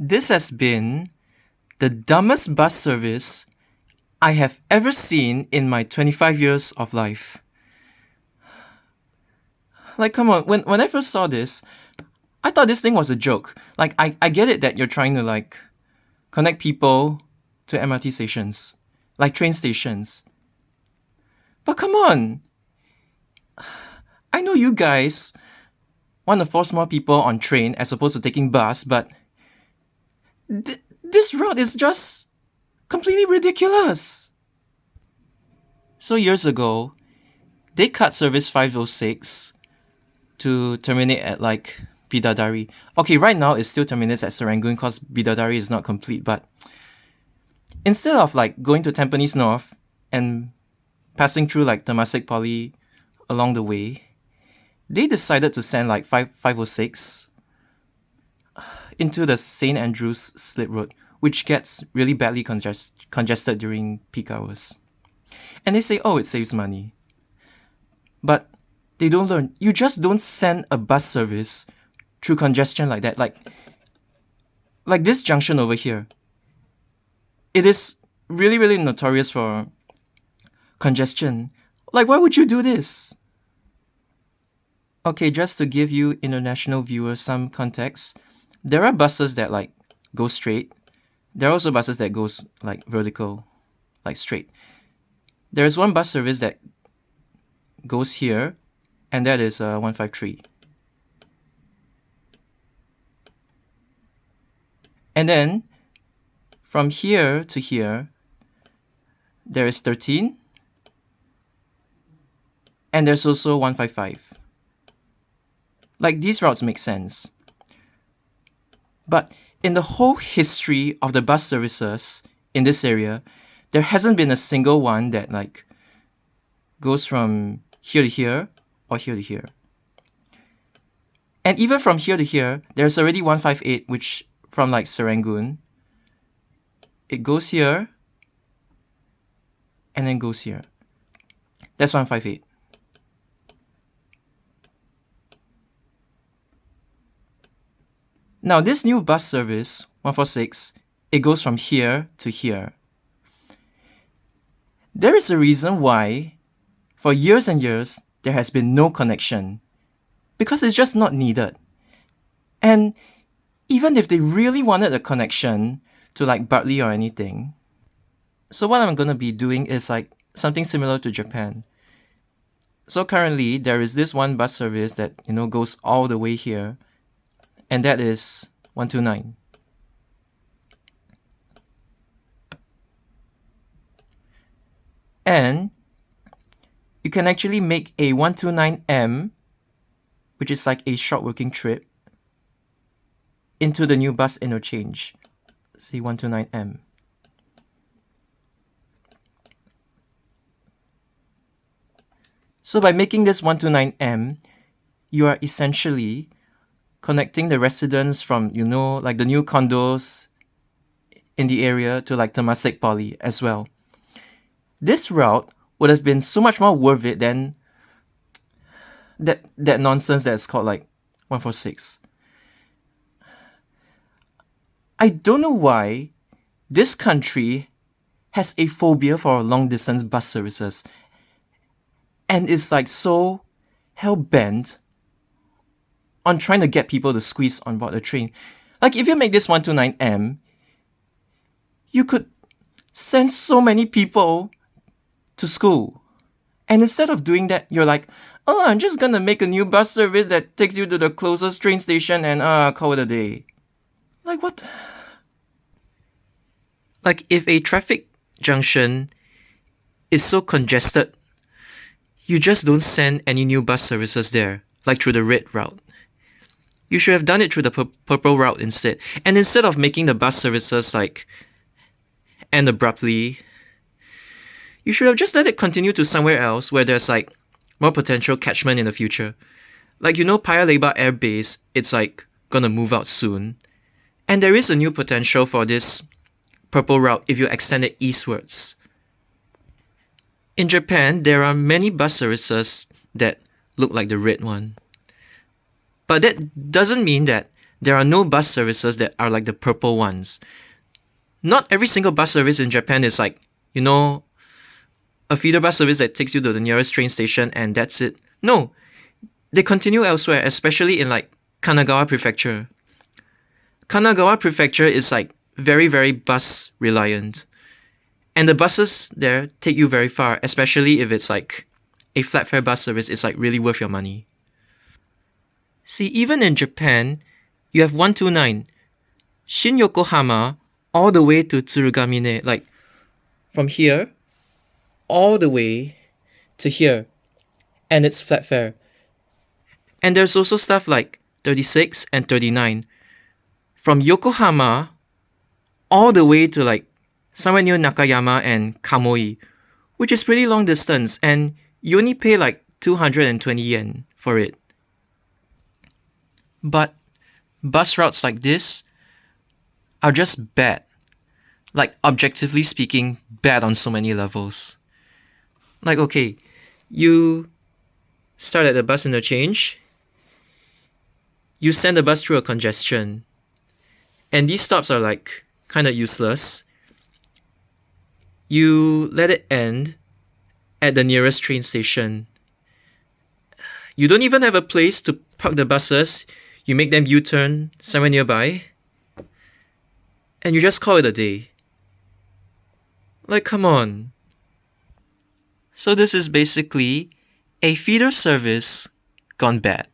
This has been the dumbest bus service I have ever seen in my 25 years of life. Like, come on, when I first saw this, I thought this thing was a joke. Like, I get it that you're trying to, like, connect people to MRT stations, like train stations. But come on! I know you guys want to force more people on train as opposed to taking bus, but this route is just completely ridiculous. So years ago, they cut service 506 to terminate at like Bidadari. Okay, right now it still terminates at Serangoon because Bidadari is not complete, but instead of like going to Tampines North and passing through like Temasek Poly along the way, they decided to send like 506 into the St. Andrews Slip Road, which gets really badly congested during peak hours. And they say, oh, it saves money. But they don't learn. You just don't send a bus service through congestion like that. Like this junction over here. It is really, really notorious for congestion. Like, why would you do this? Okay, just to give you international viewers some context, there are buses that like go straight. There are also buses that goes like vertical, like straight. There is one bus service that goes here, and that is 153. And then from here to here, there is 13, and there's also 155. Like, these routes make sense. But in the whole history of the bus services in this area, there hasn't been a single one that like goes from here to here or here to here. And even from here to here, there's already 158, which from like Serangoon, it goes here and then goes here. That's 158. Now, this new bus service, 146, it goes from here to here. There is a reason why, for years and years, there has been no connection. Because it's just not needed. And even if they really wanted a connection to like Bartley or anything, so what I'm going to be doing is like something similar to Japan. So currently, there is this one bus service that, goes all the way here. And that is 129. And you can actually make a 129M, which is like a short working trip, into the new bus interchange. Say 129M. So by making this 129M, you are essentially connecting the residents from, like the new condos in the area to like Temasek Poly as well. This route would have been so much more worth it than that nonsense that's called like 146. I don't know why this country has a phobia for long distance bus services and is like so hell-bent on trying to get people to squeeze on board the train. Like, if you make this 129M, you could send so many people to school. And instead of doing that, you're like, oh, I'm just gonna make a new bus service that takes you to the closest train station and call it a day. Like, what? Like, if a traffic junction is so congested, you just don't send any new bus services there, like through the red route. You should have done it through the purple route instead. And instead of making the bus services like end abruptly, you should have just let it continue to somewhere else where there's like more potential catchment in the future. Like, Paya Lebar Air Base, it's like gonna move out soon. And there is a new potential for this purple route if you extend it eastwards. In Japan, there are many bus services that look like the red one. But that doesn't mean that there are no bus services that are like the purple ones. Not every single bus service in Japan is like, a feeder bus service that takes you to the nearest train station and that's it. No, they continue elsewhere, especially in like Kanagawa Prefecture. Kanagawa Prefecture is like very, very bus reliant. And the buses there take you very far, especially if it's like a flat fare bus service. It's like really worth your money. See, even in Japan, you have 129 Shin Yokohama all the way to Tsurugamine, like from here all the way to here, and it's flat fare. And there's also stuff like 36 and 39 from Yokohama all the way to like somewhere near Nakayama and Kamoi, which is pretty long distance, and you only pay like 220 yen for it. But bus routes like this are just bad. Like, objectively speaking, bad on so many levels. Like, okay, you start at the bus interchange, you send the bus through a congestion, and these stops are like kind of useless. You let it end at the nearest train station. You don't even have a place to park the buses. You make them U-turn somewhere nearby, and you just call it a day. Like, come on. So this is basically a feeder service gone bad.